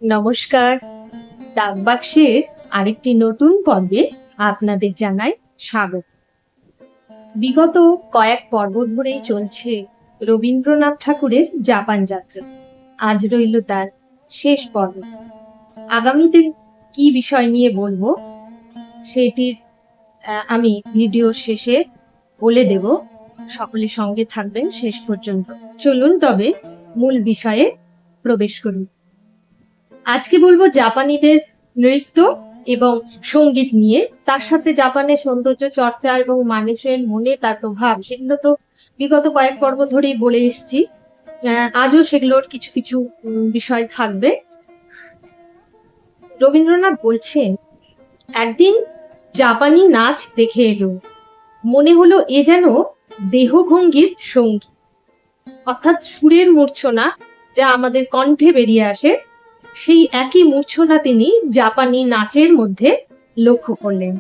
নমস্কার। ডাকবাক্সের আরেকটি নতুন পর্বে আপনাদের জানাই স্বাগত। বিগত কয়েক পর্ব ধরেই চলছে রবীন্দ্রনাথ ঠাকুরের জাপান যাত্রা। আজ রইল তার শেষ পর্ব। আগামীতে কি বিষয় নিয়ে বলবো সেটির আমি ভিডিওর শেষে বলে দেব। সকলে সঙ্গে থাকবেন শেষ পর্যন্ত। চলুন তবে মূল বিষয়ে প্রবেশ করুন। আজকে বলবো জাপানিদের নৃত্য এবং সঙ্গীত নিয়ে, তার সাথে জাপানের সৌন্দর্য চর্চা এবং মানুষের মনে তার প্রভাব, সেগুলো তো বিগত কয়েক পর্ব ধরেই বলে এসেছি। আজও সেগুলোর কিছু কিছু বিষয় থাকবে। রবীন্দ্রনাথ বলছেন, একদিন জাপানি নাচ দেখে এলো, মনে হলো এ যেন দেহভঙ্গির সঙ্গী, অর্থাৎ সুরের মূর্ছনা যা আমাদের কণ্ঠে বেরিয়ে আসে, সেই একই মূর্ছনা তিনি জাপানি নাচের মধ্যে লক্ষ্য করলেন।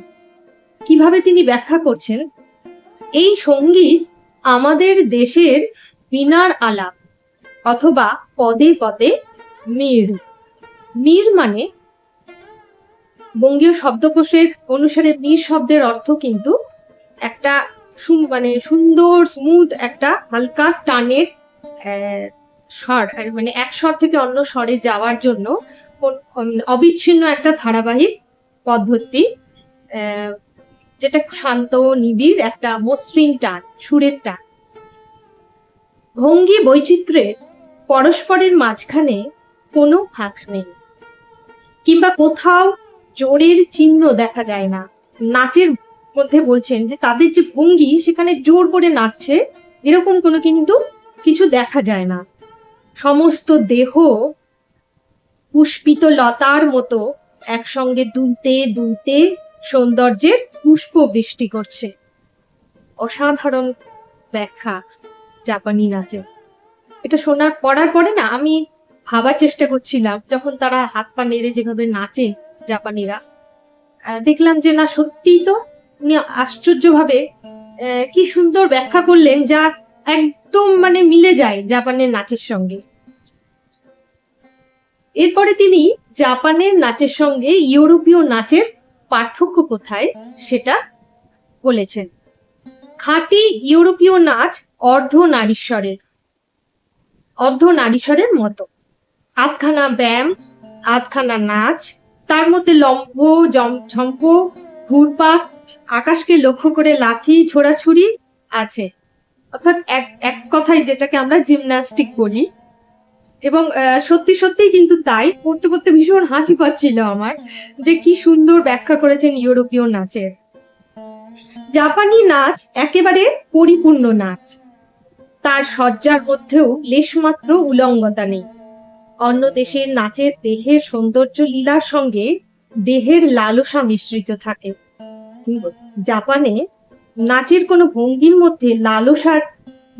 কিভাবে তিনি ব্যাখ্যা করছেন, এই সঙ্গীত আমাদের দেশের বীণার আলাপ, অথবা পদে পদে মীর। মীর মানে বঙ্গীয় শব্দকোষের অনুসারে মীর শব্দের অর্থ কিন্তু একটা সুন্দর স্মুথ একটা হালকা টানের স্বর, মানে এক স্বর থেকে অন্য স্বরে যাওয়ার জন্য অবিচ্ছিন্ন একটা ধারাবাহিক পদ্ধতি, যেটা শান্ত নিবিড় একটা মসৃণ টান, সুরের টান। ভঙ্গি বৈচিত্র্যে পরস্পরের মাঝখানে কোনো ফাঁক নেই, কিংবা কোথাও জোরের চিহ্ন দেখা যায় না। নাচের মধ্যে বলছেন যে তাদের যে ভঙ্গি, সেখানে জোর করে নাচছে এরকম কোনো কিন্তু কিছু দেখা যায় না। সমস্ত দেহ পুষ্পিত লতার মতো একসঙ্গে দুলতে দুলতে সৌন্দর্যের পুষ্প বৃষ্টি করছে। অসাধারণ ব্যাখ্যা জাপানি নাচে। এটা পড়ার পরে না আমি ভাবার চেষ্টা করছিলাম, যখন তারা হাত পা নেড়ে যেভাবে নাচে জাপানিরা, দেখলাম যে না সত্যিই তো উনি আশ্চর্যভাবে কি সুন্দর ব্যাখ্যা করলেন, যা একদম মিলে যায় জাপানের নাচের সঙ্গে। এরপরে তিনি জাপানের নাচের সঙ্গে ইউরোপীয় নাচের পার্থক্য কোথায় সেটা বলেছেন। খাঁটি ইউরোপীয় নাচ অর্ধ নারীস্বরের মতো, আধখানা ব্যায়াম আধখানা নাচ, তার মধ্যে লম্ব ঝম্প ঘুরপাক, আকাশকে লক্ষ্য করে লাথি ছোড়াছুড়ি আছে, অর্থাৎ এক কথায় যেটাকে আমরা জিমন্যাস্টিক বলি। এবং সত্যি সত্যি কিন্তু তাই, পড়তে পড়তে ভীষণ হাসি পাচ্ছিল আমার, যে কি সুন্দর ব্যাখ্যা করেছেন ইউরোপীয় নাচের। জাপানি নাচ একেবারে পরিপূর্ণ নাচ, তার সজ্জার মধ্যেও লেশমাত্র উলঙ্গতা নেই। অন্য দেশের নাচের দেহের সৌন্দর্য লীলার সঙ্গে দেহের লালসা মিশ্রিত থাকে। জাপানে নাচের কোনো ভঙ্গির মধ্যে লালসার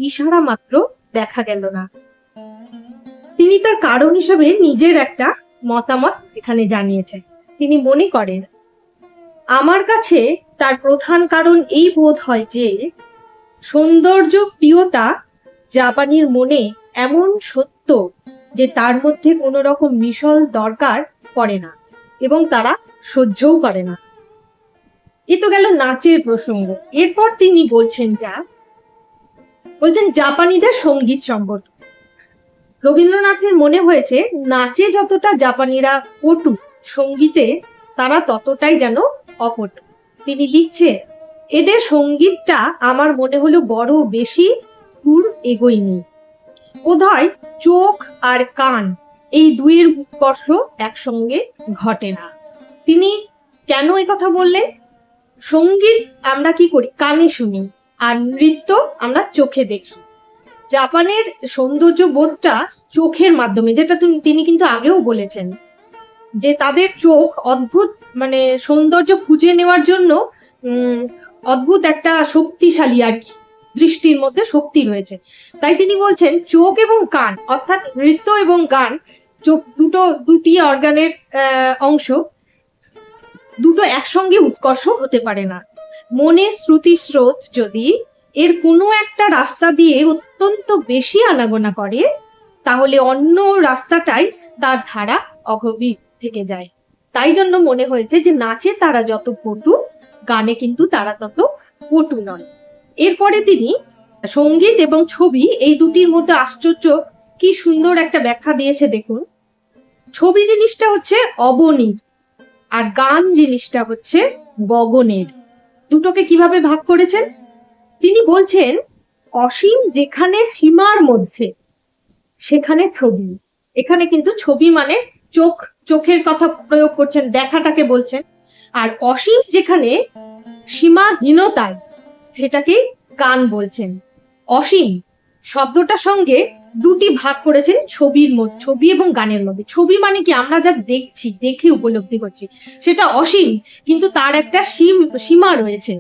ইশারা মাত্র দেখা গেল না। তিনি তার কারণ হিসেবে নিজের একটা মতামত এখানে জানিয়েছেন। তিনি মনে করেন, আমার কাছে তার প্রধান কারণ এই বোধ হয় যে সৌন্দর্য প্রিয়তা জাপানির মনে এমন সত্য যে তার মধ্যে কোনো রকম মিশল দরকার পড়ে না, এবং তারা সহ্যও করে না। এ তো গেল নাচের প্রসঙ্গ। এরপর তিনি বলছেন জাপানিদের সঙ্গীত সম্পর্কে। রবীন্দ্রনাথের মনে হয়েছে নাচে যতটা জাপানিরা পটু, সঙ্গীতে তারা ততটাই যেন অপটু। তিনি লিখছেন, এদের সঙ্গীতটা আমার মনে হলো বড় বেশি সুর এগোয়নি। বোধহয় চোখ আর কান এই দুইয়ের উৎকর্ষ একসঙ্গে ঘটে না। তিনি কেন এই কথা বললেন? সঙ্গীত আমরা কি করি? কানে শুনি, আর নৃত্য আমরা চোখে দেখি। জাপানের সৌন্দর্য বোধটা চোখের মাধ্যমে, যেটা তিনি কিন্তু আগেও বলেছেন, যে তাদের চোখ অদ্ভুত সৌন্দর্য খুঁজে নেওয়ার জন্য অদ্ভুত একটা শক্তিশালী, আর কি দৃষ্টির মধ্যে শক্তি রয়েছে। তাই তিনি বলছেন চোখ এবং কান, অর্থাৎ নৃত্য এবং গান, চোখ দুটি অর্গানের অংশ, দুটো একসঙ্গে উৎকর্ষ হতে পারে না। মনের শ্রুতি স্রোত যদি এর কোনো একটা রাস্তা দিয়ে অত্যন্ত বেশি আনাগোনা করে, তাহলে অন্য রাস্তাটাই তার ধারা অগভীর থেকে যায়। তাই জন্য মনে হয়েছে যে নাচে তারা যত পটু, গানে কিন্তু তারা তত পটু নয়। এরপরে তিনি সঙ্গীত এবং ছবি এই দুটির মধ্যে আশ্চর্য কি সুন্দর একটা ব্যাখ্যা দিয়েছে দেখুন। ছবি জিনিসটা হচ্ছে অবনীর, আর গান জিনিসটা হচ্ছে গগনের। দুটোকে কিভাবে ভাগ করেছেন তিনি বলছেন, অসীম যেখানে সীমার মধ্যে সেখানে ছবি। এখানে কিন্তু ছবি মানে চোখের কথা প্রয়োগ করছেন, দেখাটাকে বলছেন। আর অসীম যেখানে সীমাহীনতায় সেটাকে গান বলছেন। অসীম শব্দটার সঙ্গে দুটি ভাগ করেছেন ছবি এবং গানের মধ্যে। ছবি মানে কি আমরা যা দেখছি, দেখে উপলব্ধি করছি, সেটা অসীম, কিন্তু তার একটা সীমা রয়েছে।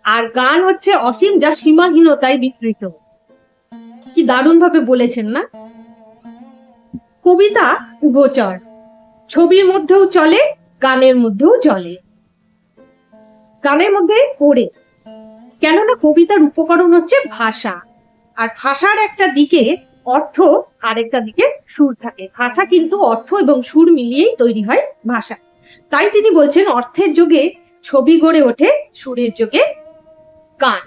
আর গান হচ্ছে অসীম, যা সীমাহীনতায় বিস্তৃত। কি দারুণ ভাবে বলেছেন না? কবিতা উভচর, ছবির মধ্যেও চলে, গানের মধ্যেও চলে। গানের মধ্যে পড়ে, কেননা কবিতার উপকরণ হচ্ছে ভাষা, আর ভাষার একটা দিকে অর্থ, আরেকটা দিকে সুর থাকে। ভাষা কিন্তু অর্থ এবং সুর মিলিয়েই তৈরি হয় ভাষা। তাই তিনি বলছেন, অর্থের যোগে ছবি গড়ে ওঠে, সুরের যোগে গান।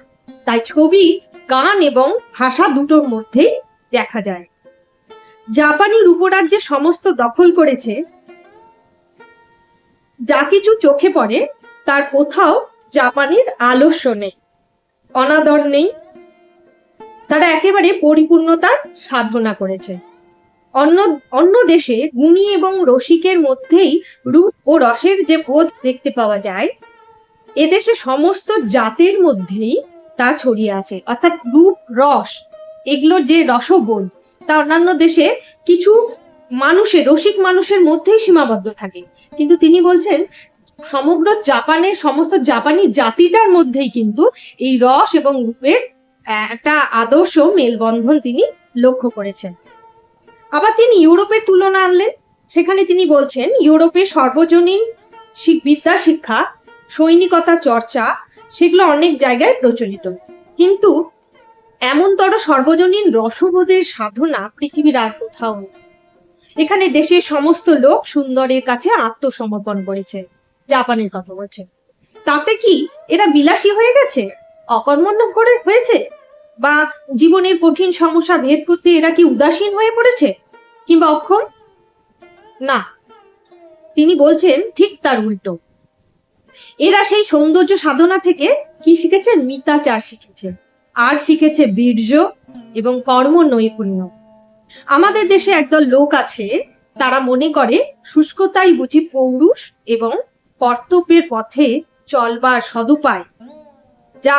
তাই ছবি, গান এবং ভাষা দুটোর মধ্যেই দেখা যায়। জাপানি রূপরাজ্যে সমস্ত দখল করেছে, যা কিছু চোখে পড়ে তার কোথাও জাপানির আলস্য নেই, অনাদর নেই। তারা একেবারে পরিপূর্ণতার সাধনা করেছে। অন্য দেশে গুণী এবং রসিকের মধ্যেই রূপ ও রসের যে বোধ দেখতে পাওয়া যায়, এদেশে সমস্ত জাতের মধ্যেই তা ছড়িয়ে আছে। অর্থাৎ রূপ, রস, এগুলোর যে রসবোধ, তা অন্যান্য দেশে কিছু রসিক মানুষের মধ্যেই সীমাবদ্ধ থাকে, কিন্তু তিনি বলছেন সমগ্র জাপানের সমস্ত জাপানি জাতিটার মধ্যেই কিন্তু এই রস এবং রূপের একটা আদর্শ মেলবন্ধন তিনি লক্ষ্য করেছেন। আবার তিনি ইউরোপের তুলনা আনলেন। সেখানে তিনি বলছেন, ইউরোপের সর্বজনীন বিদ্যা শিক্ষা, সৈনিকতা চর্চা, সেগুলো অনেক জায়গায় প্রচলিত, কিন্তু এমনতর সর্বজনীন রসবোধের সাধনা পৃথিবীর আর কোথাও নেই। এখানে দেশের সমস্ত লোক সুন্দরের কাছে আত্মসমর্পণ করেছে। জাপানের কথা বলছে। তাতে কি এরা বিলাসী হয়ে গেছে, অকর্মণ্য করে হয়েছে, বা জীবনের কঠিন সমস্যা ভেদ করতে এরা কি উদাসীন হয়ে পড়েছে কিংবা অক্ষম? না, তিনি বলছেন ঠিক তার উল্টো। এরা সেই সৌন্দর্য সাধনা থেকে কি শিখেছে? মিতাচার শিখেছে, আর শিখেছে বীর্য এবং কর্ম নৈপুণ্য। আমাদের দেশে একদল লোক আছে, তারা মনে করে শুষ্কতাই বুঝি পৌরুষ এবং কর্তব্যের পথে চলবার সদুপায়, যা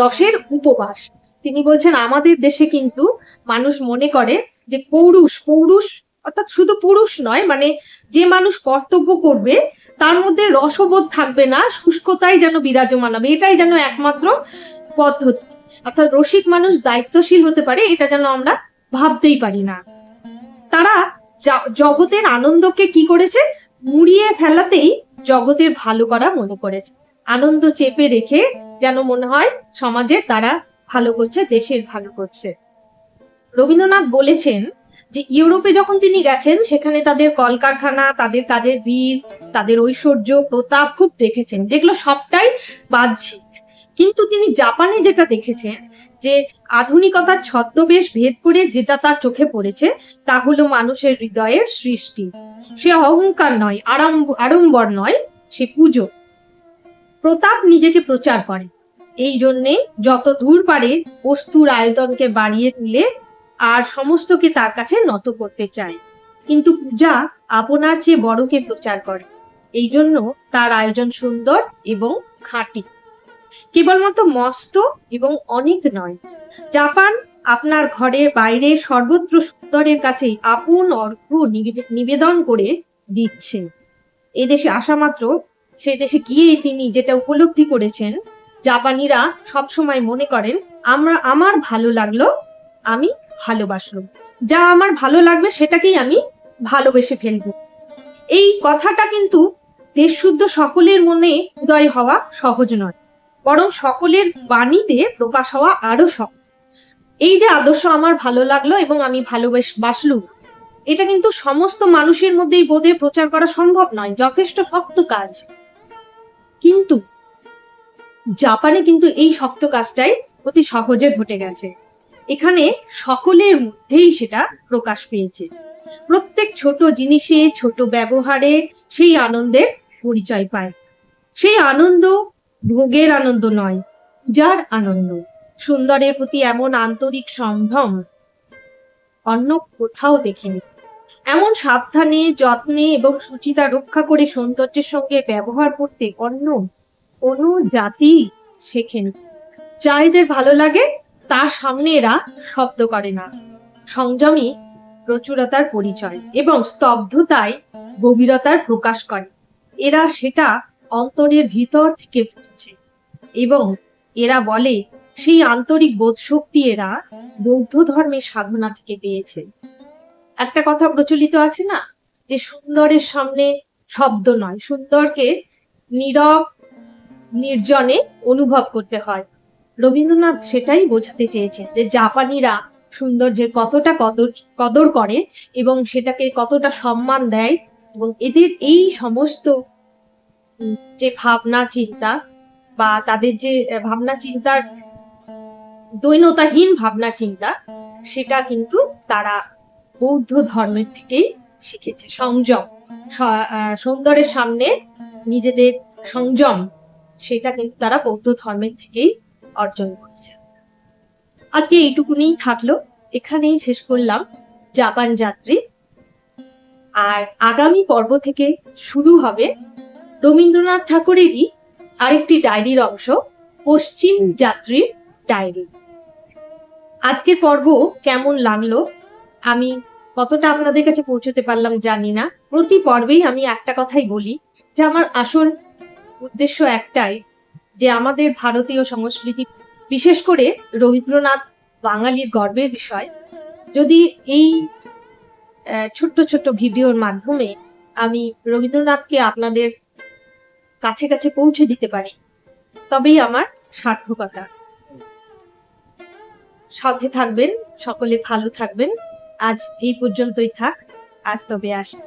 রসের উপবাস। তিনি বলছেন, আমাদের দেশে কিন্তু মানুষ মনে করে যে পৌরুষ অর্থাৎ শুধু পুরুষ নয়, মানে যে মানুষ কর্তব্য করবে তার মধ্যে রসবোধ থাকবে না, শুষ্কতাই যেন বিরাজমান হবে, এটাই যেন একমাত্র পদ্ধতি। অর্থাৎ রসিক মানুষ দায়িত্বশীল হতে পারে, এটা যেন আমরা ভাবতেই পারি না। তারা জগতের আনন্দকে কি করেছে? মুড়িয়ে ফেলাতেই জগতের ভালো করা মনে করেছে। আনন্দ চেপে রেখে যেন মনে হয় সমাজে তারা ভালো করছে, দেশের ভালো করছে। রবীন্দ্রনাথ বলেছেন যে ইউরোপে যখন তিনি গেছেন, সেখানে তাদের কলকারখানা, তাদের কাজের ভিড়, তাদের ঐশ্বর্য প্রতাপ খুব দেখেছেন, যেগুলো সবটাই বাহ্যিক। কিন্তু তিনি জাপানে যেটা দেখেছেন, যে আধুনিকতার ছদ্মবেশ ভেদ করে যেটা তার চোখে পড়েছে, তা হলো মানুষের হৃদয়ের সৃষ্টি। সে অহংকার নয়, আড়ম্বর নয়, সে পুজো। প্রতাপ নিজেকে প্রচার করে, এই জন্যে যত দূর পারে বস্তুর আয়তনকে বাড়িয়ে তুলে আর সমস্তকে তার কাছে নত করতে চায়। কিন্তু পূজা আপনার চেয়ে বড়কে প্রচার করে, এই জন্য তার আয়োজন সুন্দর এবং খাঁটি, কেবলমাত্র মস্ত এবং অনেক নয়। জাপান আপনার ঘরে বাইরে সর্বত্র সুন্দরের কাছে আপন অর্ঘ্য নিবেদন করে দিচ্ছে। এদেশে আসা মাত্র সে দেশে গিয়ে তিনি যেটা উপলব্ধি করেছেন, জাপানিরা সবসময় মনে করেন আমার ভালো লাগলো, আমি ভালোবাসলাম, যা আমার ভালো লাগবে সেটাকেই আমি ভালোবেসে ফেলবো। এই কথাটা কিন্তু দেশশুদ্ধ সকলের মনে উদয় হওয়া সহজ নয়, বরং সকলের বাণীতে প্রকাশ হওয়া আরো সহজ। এই যে আদর্শ আমার ভালো লাগলো এবং আমি ভালোবাসলুম, এটা কিন্তু সমস্ত মানুষের মধ্যেই বোধে প্রচার করা সম্ভব নয়, যথেষ্ট শক্ত কাজ। কিন্তু জাপানে কিন্তু এই শক্ত কাজটাই অতি সহজে ঘটে গেছে। এখানে সকলের মধ্যেই সেটা প্রকাশ পেয়েছে। প্রত্যেক ছোট জিনিসে, ছোট ব্যবহারে সেই আনন্দের পরিচয় পায়। সেই আনন্দ ভোগের আনন্দ নয়, পূজার আনন্দ। সুন্দরের প্রতি এমন আন্তরিক সম্ভ্রম অন্য কোথাও দেখিনি। এমন সাবধানে, যত্নে এবং সুচিতা রক্ষা করে সৌন্দর্যের সঙ্গে ব্যবহার করতে অন্য কোনো জাতি শেখেনি। যা এদের ভালো লাগে তার সামনে এরা শব্দ করে না। সংযমী প্রচুরতার পরিচয় এবং স্তব্ধতায় গভীরতার প্রকাশ করে। এরা সেটা অন্তরের ভিতর থেকে বুঝছে এবং এরা বলে সেই আন্তরিক বোধ শক্তি এরা বৌদ্ধ ধর্মের সাধনা থেকে পেয়েছে। একটা কথা প্রচলিত আছে না, যে সুন্দরের সামনে শব্দ নয়, সুন্দরকে নীরব নির্জনে অনুভব করতে হয়। রবীন্দ্রনাথ সেটাই বোঝাতে চেয়েছেন, যে জাপানিরা সৌন্দর্যের কতটা কদর করে এবং সেটাকে কতটা সম্মান দেয়, এবং এদের এই সমস্ত যে ভাবনা চিন্তা বা তাদের যে ভাবনা চিন্তার দৈন্যতাহীন ভাবনা চিন্তা, সেটা কিন্তু তারা বৌদ্ধ ধর্মের থেকেই শিখেছে। সংযম, সৌন্দর্যের সামনে নিজেদের সংযম, সেটা কিন্তু তারা বৌদ্ধ ধর্মের থেকেই অর্জন করেছে। আজকে এইটুকুনি থাকলো, এখানেই শেষ করলাম জাপান যাত্রী। আর আগামী পর্ব থেকে শুরু হবে রবীন্দ্রনাথ ঠাকুরেরই আরেকটি ডায়েরির অংশ, পশ্চিম যাত্রীর ডায়েরি। আজকের পর্ব কেমন লাগলো, আমি কতটা আপনাদের কাছে পৌঁছতে পারলাম জানি না। প্রতি পর্বেই আমি একটা কথাই বলি, যে আমার আসল উদ্দেশ্য একটাই, যে আমাদের ভারতীয় সংস্কৃতি, বিশেষ করে রবীন্দ্রনাথ বাঙালির গর্বের বিষয়, যদি এই ছোট্ট ছোট্ট ভিডিওর মাধ্যমে আমি রবীন্দ্রনাথকে আপনাদের কাছে কাছে পৌঁছে দিতে পারি, তবেই আমার সার্থকতা। সাথে থাকবেন, সকলে ভালো থাকবেন। আজ এই পর্যন্তই থাক, আজ তবে আসি।